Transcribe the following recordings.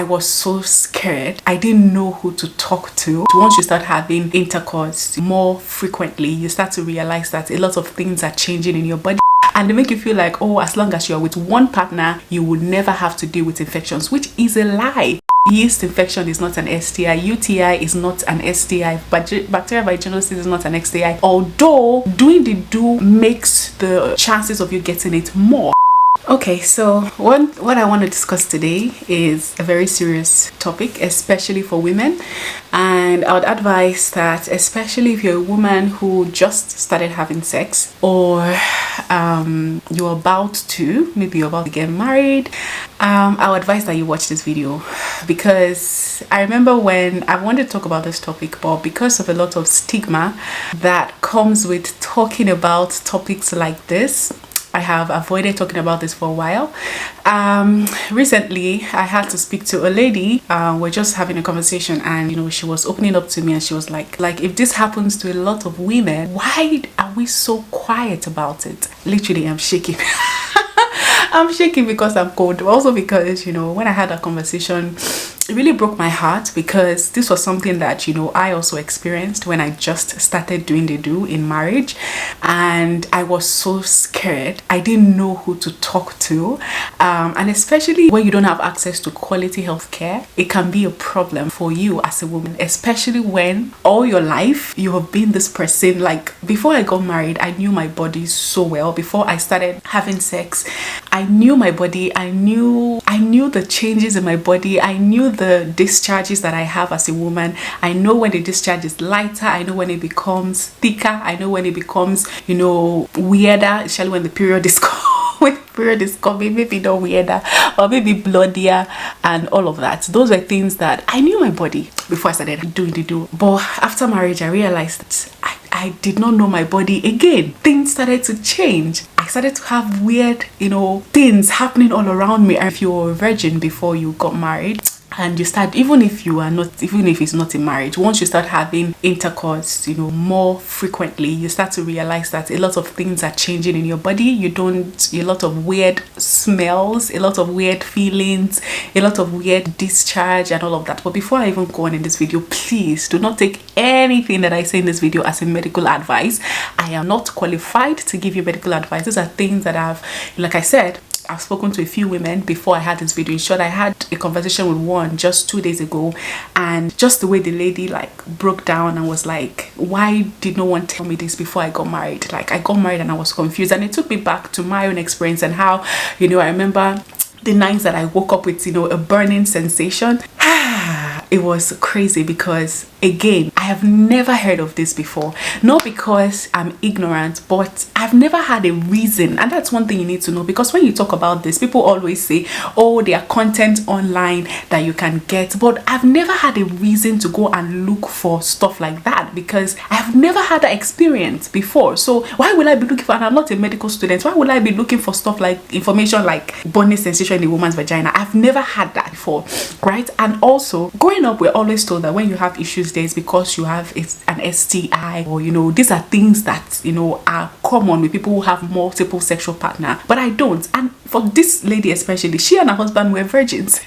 was so scared. I didn't know who to talk to. Once you start having intercourse more frequently, you start to realize that a lot of things are changing in your body, and they make you feel like, oh, as long as you're with one partner, you will never have to deal with infections, which is a lie. Yeast infection is not an STI. UTI is not an STI. Bacterial vaginosis is not an STI. Although doing the do makes the chances of you getting it more. Okay, so what I want to discuss today is a very serious topic, especially for women. And I would advise that, especially if you're a woman who just started having sex, or you're about to, maybe you're about to get married, I would advise that you watch this video, because I remember when I wanted to talk about this topic, but because of a lot of stigma that comes with talking about topics like this, I have avoided talking about this for a while. Recently, I had to speak to a lady. We're just having a conversation, and she was opening up to me, and she was like if this happens to a lot of women, why are we so quiet about it? Literally, I'm shaking. I'm shaking because I'm cold, but also because when I had that conversation, it really broke my heart, because this was something that I also experienced when I just started doing the do in marriage, and I was so scared. I didn't know who to talk to, and especially when you don't have access to quality health care, it can be a problem for you as a woman, especially when all your life you have been this person. Like, before I got married, I knew my body so well. Before I started having sex, I knew my body. I knew the changes in my body. I knew the discharges that I have as a woman. I know when the discharge is lighter. I know when it becomes thicker. I know when it becomes weirder, especially when the period is coming, maybe not weirder, or maybe bloodier, and all of that. Those were things that I knew my body before I started doing the do. But after marriage, I realized that I did not know my body again. Things started to change. I started to have weird, things happening all around me. And if you were a virgin before you got married, and you start, even if it's not a marriage, once you start having intercourse more frequently, you start to realize that a lot of things are changing in your body. A lot of weird smells, a lot of weird feelings, a lot of weird discharge, and all of that. But before I even go on in this video, please do not take anything that I say in this video as a medical advice. I am not qualified to give you medical advice. These are things that like I said, I've spoken to a few women before I had this video. In short, I had a conversation with one just 2 days ago, and just the way the lady broke down and was like, why did no one tell me this before I got married? Like, I got married and I was confused, and it took me back to my own experience and how I remember the nights that I woke up with a burning sensation. It was crazy, because again, I have never heard of this before. Not because I'm ignorant, but I've never had a reason. And that's one thing you need to know, because when you talk about this, people always say, oh, there are content online that you can get, but I've never had a reason to go and look for stuff like that, because I've never had that experience before. So why will I be looking for, and I'm not a medical student, why would I be looking for stuff like information like burning sensation in the woman's vagina? I've never had that before, right? And also, growing up, we're always told that when you have issues, there's because you have an STI, or these are things that are common with people who have multiple sexual partner. But I don't. And for this lady especially, she and her husband were virgins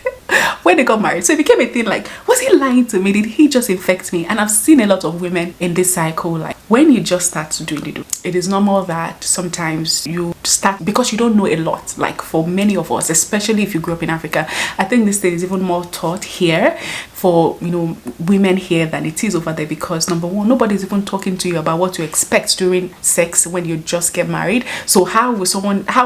when they got married. So it became a thing like, was he lying to me? Did he just infect me? And I've seen a lot of women in this cycle, like when you just start doing it, it is normal that sometimes you start, because you don't know a lot. Like for many of us, especially if you grew up in Africa, I think this thing is even more taught here for women here than it is over there, because number one, nobody's even talking to you about what to expect during sex when you just get married. So how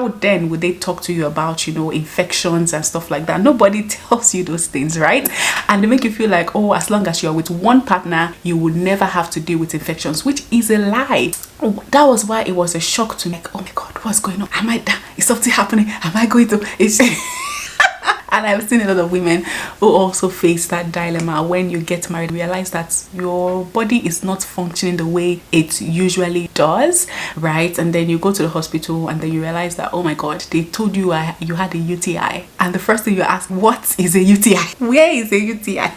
then would they talk to you about infections and stuff like that? Nobody tells you those things, right? And they make you feel like, oh, as long as you're with one partner, you will never have to deal with infections, which is a lie. That was why it was a shock to me. Like, oh my god, what's going on? Is something happening? Am I going to And I've seen a lot of women who also face that dilemma when you get married, realize that your body is not functioning the way it usually does, right? And then you go to the hospital and then you realize that, oh my god, they told you you had a UTI. And the first thing you ask, what is a UTI? Where is a UTI?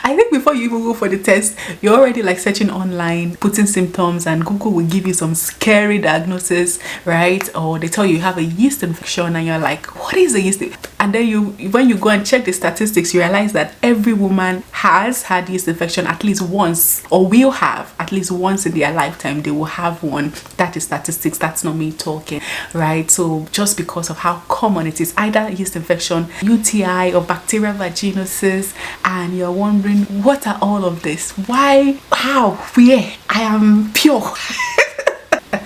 I think before you even go for the test, you're already like searching online, putting symptoms, and Google will give you some scary diagnosis, right? Or they tell you have a yeast infection and you're like, what is a yeast infection? And then when you go and check the statistics, you realize that every woman has had yeast infection at least once, or will have at least once in their lifetime. They will have one. That is statistics. That's not me talking, right? So just because of how common it is, either yeast infection, UTI, or bacterial vaginosis, and you're wondering, what are all of this? Why? How? Where? I am pure.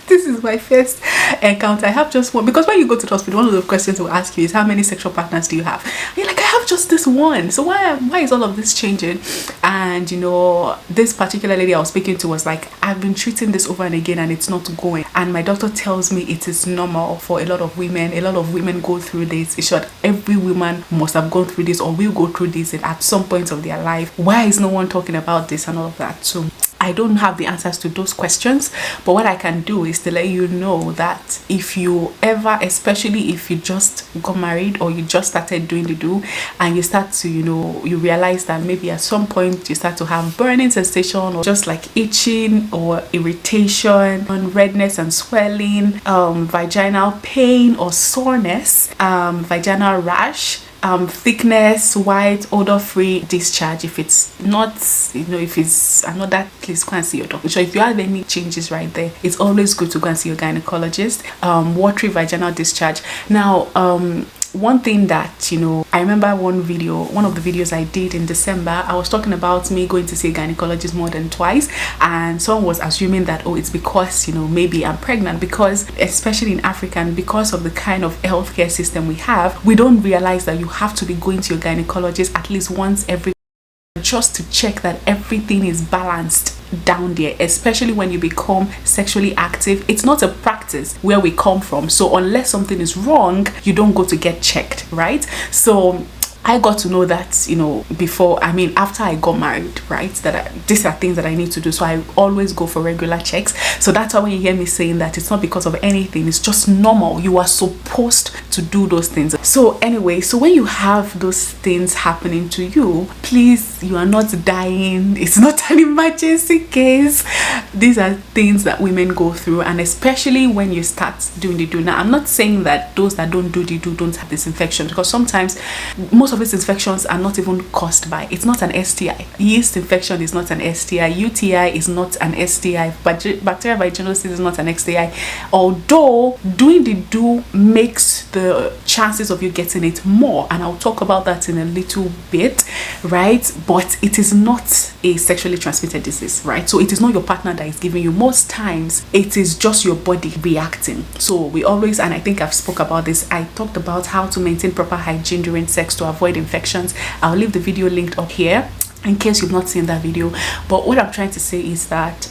This is my first encounter. I have just one, because when you go to the hospital, one of the questions they'll ask you is, how many sexual partners do you have? And you're like, I have just this one. So why is all of this changing? And you know, this particular lady I was speaking to was like, I've been treating this over and again and it's not going. And my doctor tells me it is normal for a lot of women. A lot of women go through this. It's short, every woman must have gone through this or will go through this at some point of their life. Why is no one talking about this and all of that? So I don't have the answers to those questions, but what I can do is to let you know that if you ever, especially if you just got married or you just started doing the do, and you start to, you know, you realize that maybe at some point you start to have burning sensation or just like itching or irritation, redness and swelling, vaginal pain or soreness, vaginal rash, thickness, white, odor-free discharge. If it's not, you know, if it's another, please go and see your doctor. So if you have any changes right there, it's always good to go and see your gynecologist. Watery vaginal discharge. Now, one thing that, you know, I remember one of the videos I did in December, I was talking about me going to see a gynecologist more than twice, and someone was assuming that, oh, it's because, you know, maybe I'm pregnant, because especially in Africa, and because of the kind of healthcare system we have, we don't realize that you have to be going to your gynecologist at least once every, just to check that everything is balanced down there, especially when you become sexually active. It's not a practice where we come from, so unless something is wrong, you don't go to get checked, right? So I got to know that, you know, before, I mean, after I got married, right, that these are things that I need to do. So I always go for regular checks. So that's why when you hear me saying that, it's not because of anything, it's just normal. You are supposed to do those things. So anyway, so when you have those things happening to you, please, you are not dying. It's not an emergency case. These are things that women go through, and especially when you start doing the do. Now, I'm not saying that those that don't do the do don't have this infection, because sometimes most of these infections are not even caused by, it's not an STI. Yeast infection is not an STI. UTI is not an STI. Bacterial vaginosis is not an STI. Although doing the do makes the chances of you getting it more, and I'll talk about that in a little bit, right? But it is not a sexually transmitted disease, right? So it is not your partner that is giving you. Most times it is just your body reacting. So we always, and I think I've spoke about this, I talked about how to maintain proper hygiene during sex to avoid infections. I'll leave the video linked up here in case you've not seen that video. But what I'm trying to say is that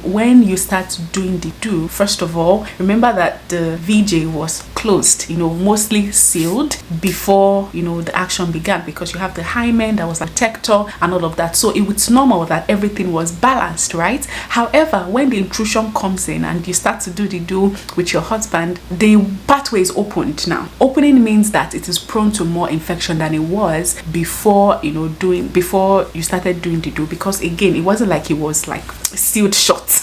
when you start doing the do, first of all, remember that the VJ was closed, you know, mostly sealed before, you know, the action began, because you have the hymen that was a protector and all of that. So it was normal that everything was balanced, right? However, when the intrusion comes in and you start to do the do with your husband, the pathway is opened now. Opening means that it is prone to more infection than it was before, you know, before you started doing the do, because again, it wasn't like it was like sealed shut.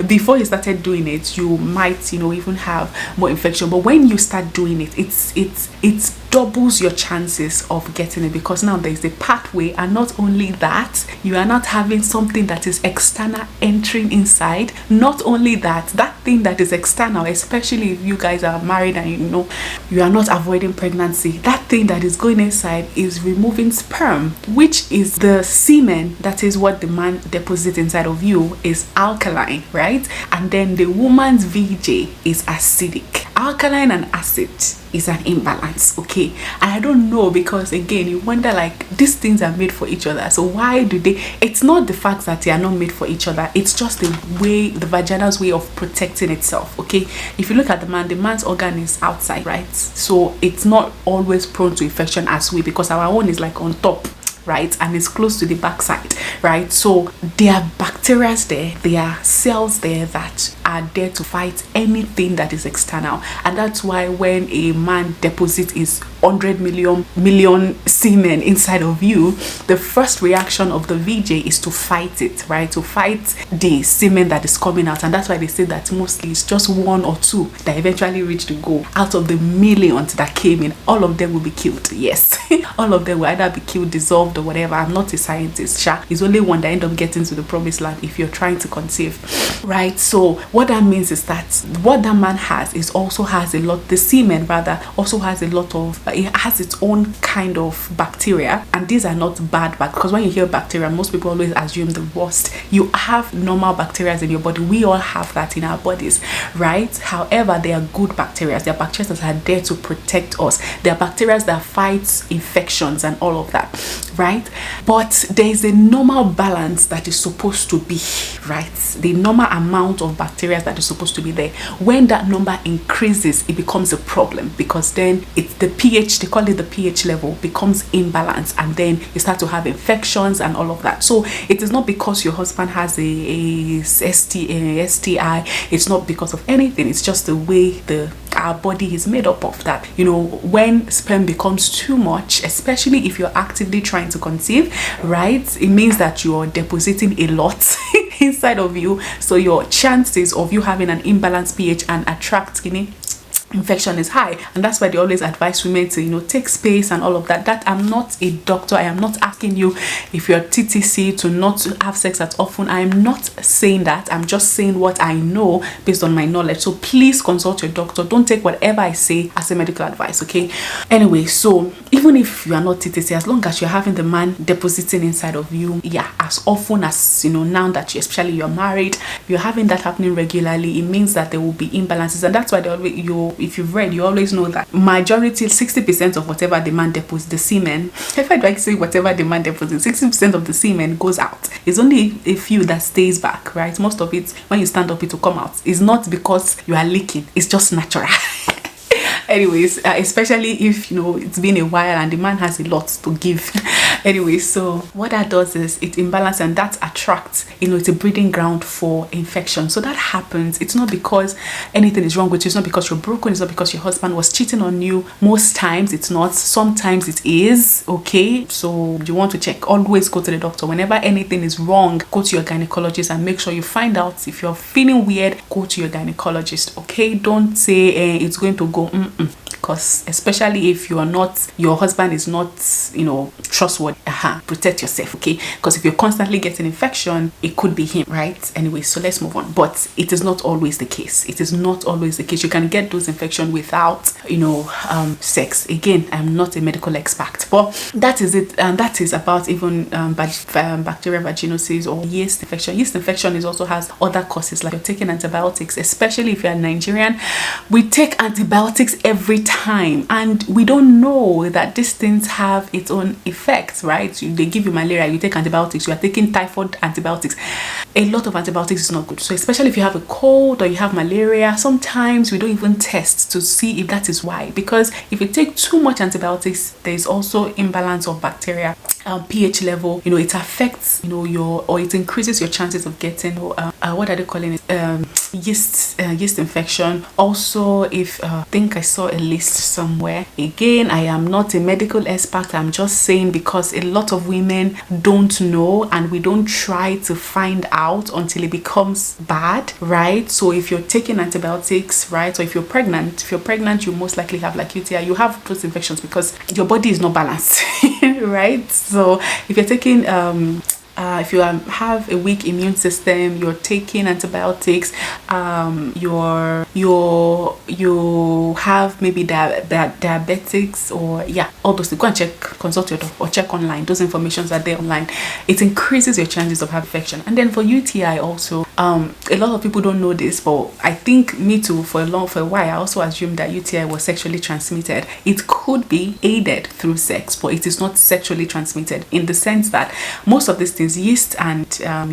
Before you started doing it, you might, you know, even have more infection. But when you start doing it, it's doubles your chances of getting it, because now there's a pathway. And not only that, you are not having something that is external entering inside. Not only that, that thing that is external, especially if you guys are married and you know you are not avoiding pregnancy, that thing that is going inside is removing sperm, which is the semen. That is what the man deposits inside of you is alkaline, right? And then the woman's VJ is acidic. Alkaline and acid is an imbalance, okay? And I don't know, because again, you wonder, like, these things are made for each other, so why do they? It's not the fact that they are not made for each other, it's just the way, the vagina's way of protecting itself, okay? If you look at the man's organ is outside, right? So it's not always prone to infection as we, because our own is like on top, right, and it's close to the backside, right? So there are bacteria there, there are cells there that are there to fight anything that is external. And that's why when a man deposits his 100 million semen inside of you, the first reaction of the VJ is to fight it, right? To fight the semen that is coming out. And that's why they say that mostly it's just 1 or 2 that eventually reach the goal. Out of the millions that came in, all of them will be killed. Yes. All of them will either be killed, dissolved, or whatever. I'm not a scientist, sha. It's only one that end up getting to the promised land if you're trying to conceive, right? So what that means is that what that man has is also has a lot, the semen rather also has a lot of, it has its own kind of bacteria, and these are not bad because when you hear bacteria, most people always assume the worst. You have normal bacteria in your body. We all have that in our bodies, right? However, they are good bacteria. They are bacteria that are there to protect us. They are bacteria that fight infections and all of that, right? But there is a normal balance that is supposed to be, right? The normal amount of bacteria that is supposed to be there. When that number increases, it becomes a problem, because then it's the pH, they call it the pH level, becomes imbalanced, and then you start to have infections and all of that. So it is not because your husband has a STI, it's not because of anything, it's just the way our body is made up of that. You know, when sperm becomes too much, especially if you're actively trying to conceive, right, it means that you're depositing a lot inside of you, so your chances of you having an imbalanced pH and attracting infection is high. And that's why they always advise women to, you know, take space and all of that. That I'm not a doctor. I am not asking you if you're TTC to not have sex as often. I am not saying that. I'm just saying what I know based on my knowledge. So please consult your doctor. Don't take whatever I say as a medical advice, okay? Anyway, so even if you are not TTC, as long as you're having the man depositing inside of you, yeah, as often as, you know, now that you, especially you're married, you're having that happening regularly, it means that there will be imbalances. And that's why they always, if you've read, you always know that majority, 60% of whatever the man deposits, the semen, if I do say whatever the man deposits, 60% of the semen goes out. It's only a few that stays back, right? Most of it, when you stand up, it will come out. It's not because you are leaking, it's just natural. Anyways, especially if, you know, it's been a while and the man has a lot to give. Anyway, so what that does is it imbalances, and that attracts, you know, it's a breeding ground for infection. So that happens. It's not because anything is wrong with you. It's not because you're broken. It's not because your husband was cheating on you. Most times it's not. Sometimes it is, okay? So you want to check. Always go to the doctor. Whenever anything is wrong, go to your gynecologist and make sure you find out. If you're feeling weird, go to your gynecologist, okay? Don't say it's going to go because especially if you are not, your husband is not, you know, trustworthy, protect yourself, okay? Because if you're constantly getting infection, it could be him, right? Anyway, so let's move on. But it is not always the case. It is not always the case. You can get those infections without, you know, sex. Again, I'm not a medical expert, but that is it. And that is about even bacterial vaginosis or yeast infection. Yeast infection is also has other causes, like you're taking antibiotics, especially if you're Nigerian. We take antibiotics every time, and we don't know that these things have its own effects, right? They give you malaria, you take antibiotics, you are taking typhoid antibiotics. A lot of antibiotics is not good. So especially if you have a cold or you have malaria, sometimes we don't even test to see if that is why, because if you take too much antibiotics, there is also imbalance of bacteria, pH level, you know, it affects, you know, or it increases your chances of getting what are they calling it, yeast infection. Also, if I think I saw a list somewhere, again, I am not a medical expert, I'm just saying because a lot of women don't know, and we don't try to find out until it becomes bad, right? So if you're taking antibiotics, right, or if you're pregnant, you most likely have like UTI, you have those infections because your body is not balanced. Right? So if you're taking if you have a weak immune system, you're taking antibiotics, you have maybe diabetics, or yeah, all those things. Go and check, consult your doctor, or check online. Those informations are there online. It increases your chances of having infection. And then for UTI also, a lot of people don't know this, but I think me too, for a while I also assumed that UTI was sexually transmitted. It could be aided through sex, but it is not sexually transmitted, in the sense that most of these things, yeast and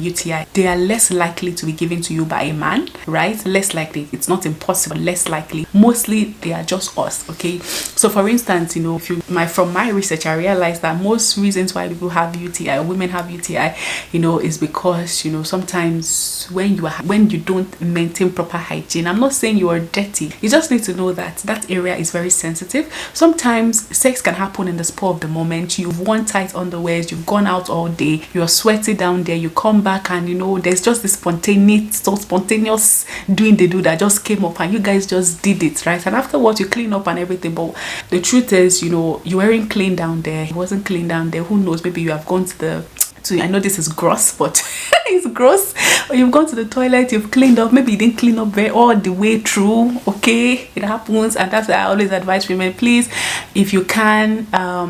UTI, they are less likely to be given to you by a man, right? Less likely. It's not impossible, less likely. Mostly they are just us, okay? So for instance, you know, from my research, I realized that most reasons why people have UTI, or women have UTI, you know, is because, you know, sometimes when you don't maintain proper hygiene. I'm not saying you are dirty, you just need to know that that area is very sensitive. Sometimes sex can happen in the spur of the moment. You've worn tight underwears, you've gone out all day, you're sweaty down there, you come back and there's just this spontaneous doing the do that just came up and you guys just did it, right? And afterwards you clean up and everything, but the truth is, you weren't clean down there, it wasn't clean down there. Who knows, maybe you have gone to I know this is gross, but it's gross. Or you've gone to the toilet, you've cleaned up, maybe you didn't clean up all the way through. Okay, it happens, and that's why I always advise women, please, if you can,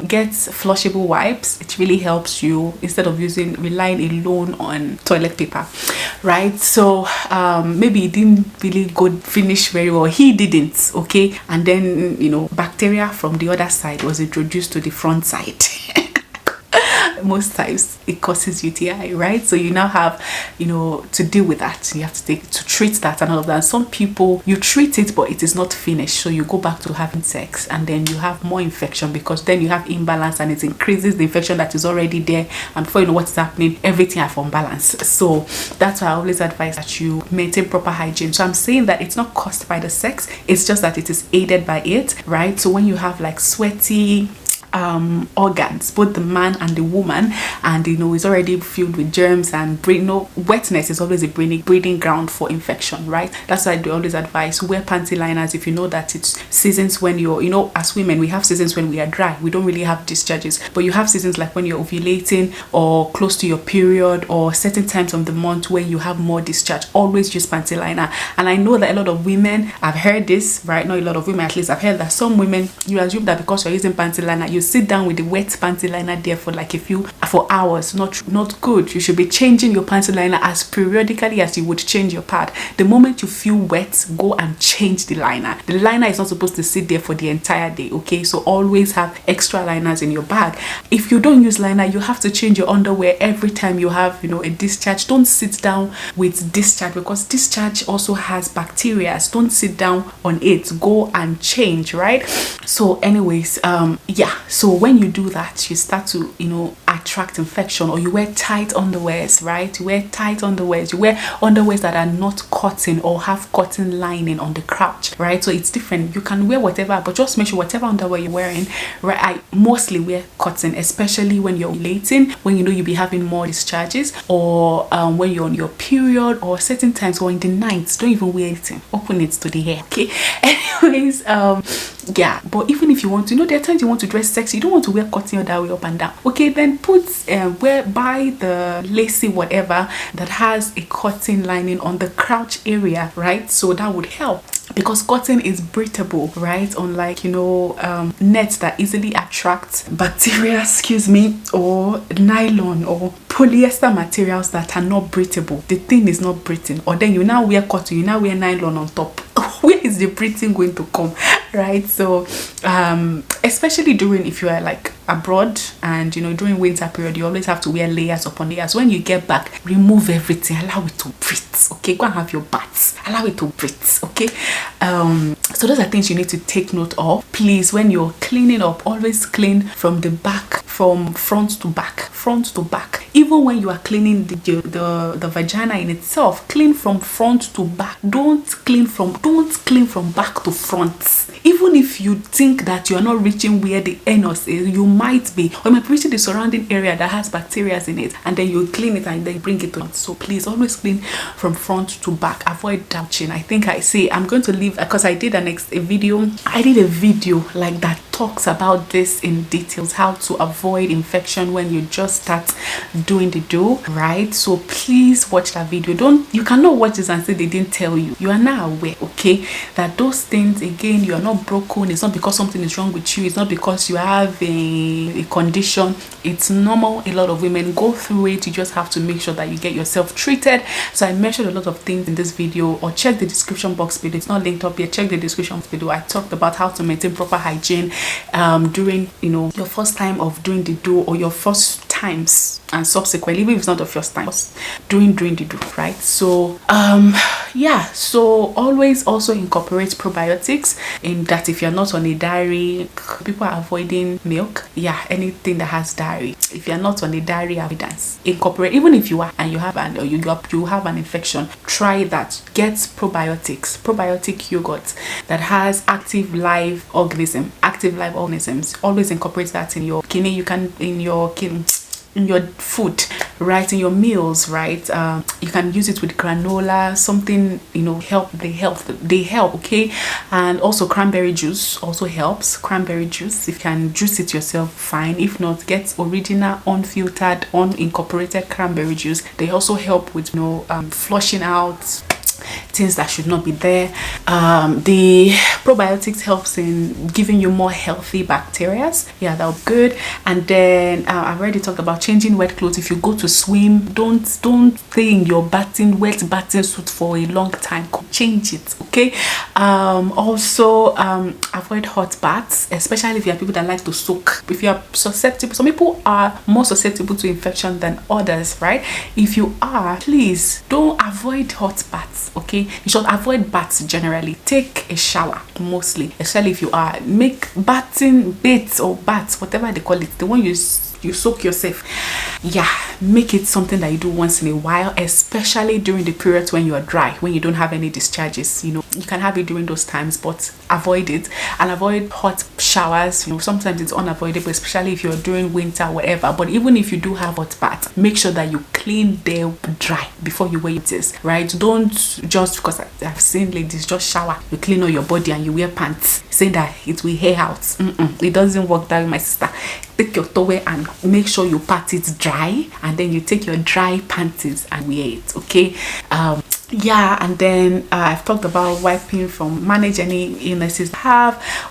get flushable wipes. It really helps you instead of relying alone on toilet paper, right? So maybe it didn't really finish very well. He didn't, okay, and then bacteria from the other side was introduced to the front side. Most times it causes UTI, right? So you now have to deal with that. You have to treat that and all of that. Some people, you treat it but it is not finished, so you go back to having sex and then you have more infection, because then you have imbalance and it increases the infection that is already there, and before you know what's happening, everything have unbalance. So that's why I always advise that you maintain proper hygiene. So I'm saying that it's not caused by the sex, it's just that it is aided by it, right? So when you have like sweaty organs, both the man and the woman, and it's already filled with germs and wetness is always a breeding ground for infection, right? That's why I do always advise wear panty liners if you know that it's seasons when you're as women, we have seasons when we are dry, we don't really have discharges, but you have seasons like when you're ovulating or close to your period, or certain times of the month where you have more discharge. Always use panty liner. And I know that a lot of women, I've heard this, right? Not a lot of women, at least I've heard that some women, you assume that because you're using panty liner, you sit down with the wet panty liner there for like for hours. Not good. You should be changing your panty liner as periodically as you would change your pad. The moment you feel wet, go and change the liner. The liner is not supposed to sit there for the entire day, okay? So always have extra liners in your bag. If you don't use liner, you have to change your underwear every time you have a discharge. Don't sit down with discharge, because discharge also has bacteria. Don't sit down on it, go and change, right? So anyways, so when you do that, you start to attract infection. Or you wear tight underwears, right? You wear tight underwears, you wear underwears that are not cotton or have cotton lining on the crotch, right? So it's different. You can wear whatever, but just make sure whatever underwear you're wearing, right? I mostly wear cotton, especially when you're ovulating, when you'll be having more discharges, or when you're on your period, or certain times, or in the nights. Don't even wear anything, open it to the air, okay? Anyways, but even if you want to, there are times you want to dress sexy, you don't want to wear cotton that way up and down, okay? Then buy the lacy whatever that has a cotton lining on the crotch area, right? So that would help, because cotton is breathable, right? Unlike nets that easily attract bacteria, or nylon or polyester materials that are not breathable. The thing is not breathing, or then you now wear cotton, you now wear nylon on top. Where is the breathing going to come, right? So especially if you are like abroad and during winter period, you always have to wear layers upon layers. When you get back, remove everything, allow it to breathe, okay? Go and have your baths, allow it to breathe, okay? So those are things you need to take note of. Please, when you're cleaning up, always clean from the back, from front to back. Even when you are cleaning the vagina in itself, clean from front to back. Don't clean from back to front. Even if you think that you are not reaching where the anus is, you might be, or you might be reaching the surrounding area that has bacteria in it, and then you clean it and then bring it on. So please always clean from front to back. Avoid douching. I'm going to leave, because I did a video like that talks about this in details, how to avoid infection when you just start doing the do, right? So please watch that video. You cannot watch this and say they didn't tell you. You are now aware, okay, that those things, again, you are not broken. It's not because something is wrong with you. It's not because you have a condition. It's normal. A lot of women go through it. You just have to make sure that you get yourself treated. So I mentioned a lot of things in this video, or check the description box below. It's not linked up here. Check the description below. I talked about how to maintain proper hygiene during your first time of doing the do, or your first time times and subsequently, even if it's not the first time, during the do, right? So yeah, so always also incorporate probiotics in that. If you're not on a diary, people are avoiding milk, yeah, anything that has dairy. If you're not on a dairy avoidance, incorporate. Even if you are and you have an you have an infection, try that. Get probiotic yogurt that has active live organisms. Always incorporate that in your kidney. You can in your food, right, in your meals, right. You can use it with granola, something, you know, they help, okay. And also cranberry juice also helps. Cranberry juice, if you can juice it yourself, fine. If not, get original unfiltered unincorporated cranberry juice. They also help with, you know, flushing out things that should not be there. The probiotics helps in giving you more healthy bacteria, yeah, that would be good. And then I've already talked about changing wet clothes. If you go to swim, don't stay in your wet bathing suit for a long time. Change it, okay. Also avoid hot baths, especially if you are people that like to soak. If you are susceptible, some people are more susceptible to infection than others, right? If you are, please don't avoid hot baths, okay. You should avoid baths generally. Take a shower mostly, especially if you are. Make baths, whatever they call it, the one you soak yourself, yeah, make it something that you do once in a while, especially during the periods when you are dry, when you don't have any discharges. You know, you can have it during those times, but avoid it. And avoid hot showers. You know, sometimes it's unavoidable, especially if you're during winter, whatever. But even if you do have hot bath, make sure that you clean them dry before you wear it, right? Don't just, because I've seen ladies just shower, you clean all your body and you wear pants saying that it will hair out. It doesn't work that way, my sister. Take your towel and make sure you pat it dry, and then you take your dry panties and wear it, okay. Yeah, and then I've talked about wiping from manage any illnesses.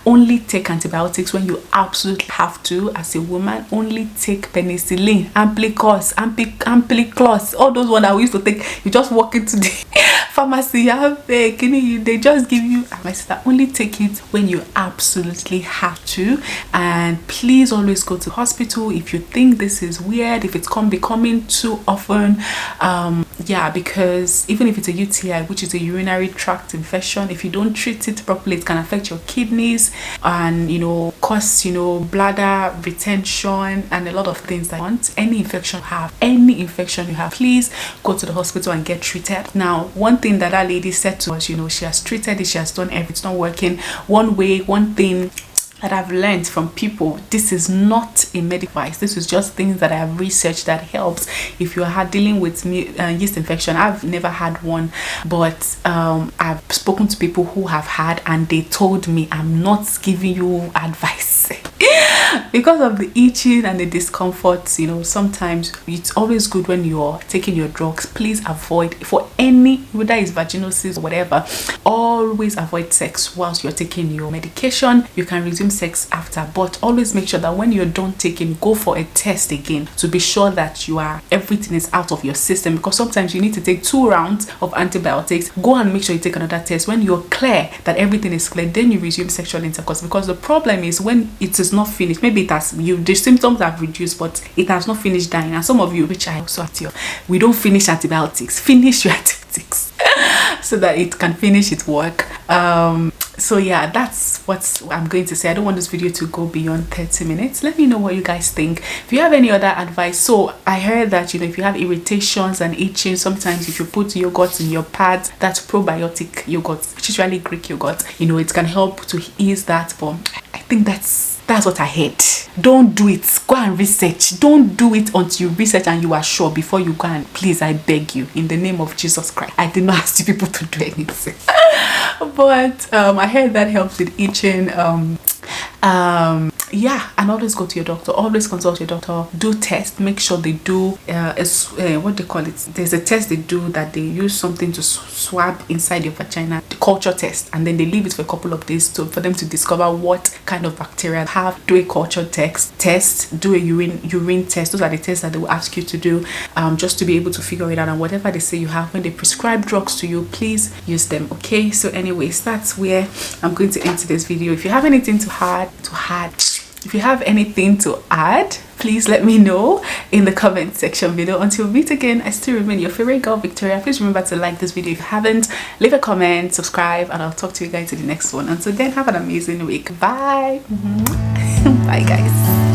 Only take antibiotics when you absolutely have to. As a woman, only take penicillin, ampiclox, all those ones that we used to take. You just walk into the pharmacy, you have they just give you. My sister, only take it when you absolutely have to. And please always go to the hospital if you think this is weird, if it's becoming too often. Yeah, because even if it's a UTI, which is a urinary tract infection, if you don't treat it properly, it can affect your kidneys and, you know, cause, you know, bladder retention and a lot of things that you want. Any infection you have, please go to the hospital and get treated. Now, one thing that lady said to us, you know, she has treated it, she has done everything, it's not working. One thing that I've learned from people, this is not a medical advice, this is just things that I have researched that helps if you are dealing with yeast infection. I've never had one, but I've spoken to people who have had, and they told me, I'm not giving you advice because of the itching and the discomfort. You know, sometimes it's always good when you're taking your drugs, please avoid, for any, whether it's vaginosis or whatever, always avoid sex whilst you're taking your medication. You can resume sex after, but always make sure that when you're done taking, go for a test again to be sure that everything is out of your system, because sometimes you need to take 2 rounds of antibiotics. Go and make sure you take another test. When you're clear that everything is clear, then you resume sexual intercourse, because the problem is when it is not finished, maybe the symptoms have reduced, but it has not finished dying. And some of you, which I also at you, we don't finish antibiotics. Finish your antibiotics so that it can finish its work. So yeah, that's what I'm going to say. I don't want this video to go beyond 30 minutes. Let me know what you guys think. If you have any other advice. So I heard that, you know, if you have irritations and itching, sometimes if you put yogurt in your pads, that's probiotic yogurt, which is really Greek yogurt, you know, it can help to ease that. But I think that's what I heard. Don't do it. Go and research. Don't do it until you research and you are sure before you go. And please, I beg you, in the name of Jesus Christ, I did not ask you people to do anything. But I heard that helps with itching. Yeah, and always go to your doctor, always consult your doctor, do tests, make sure they do what they call it, there's a test they do that they use something to swab inside your vagina, the culture test, and then they leave it for a couple of days for them to discover what kind of bacteria have. Do a culture test, do a urine test. Those are the tests that they will ask you to do, just to be able to figure it out. And whatever they say you have, when they prescribe drugs to you, please use them, okay? So anyways, that's where I'm going to end today's video. If you have anything to add, if you have anything to add, please let me know in the comment section below. Until we meet again, I still remain your favorite girl, Victoria. Please remember to like this video if you haven't, leave a comment, subscribe, and I'll talk to you guys in the next one. Until then, have an amazing week. Bye. Bye guys.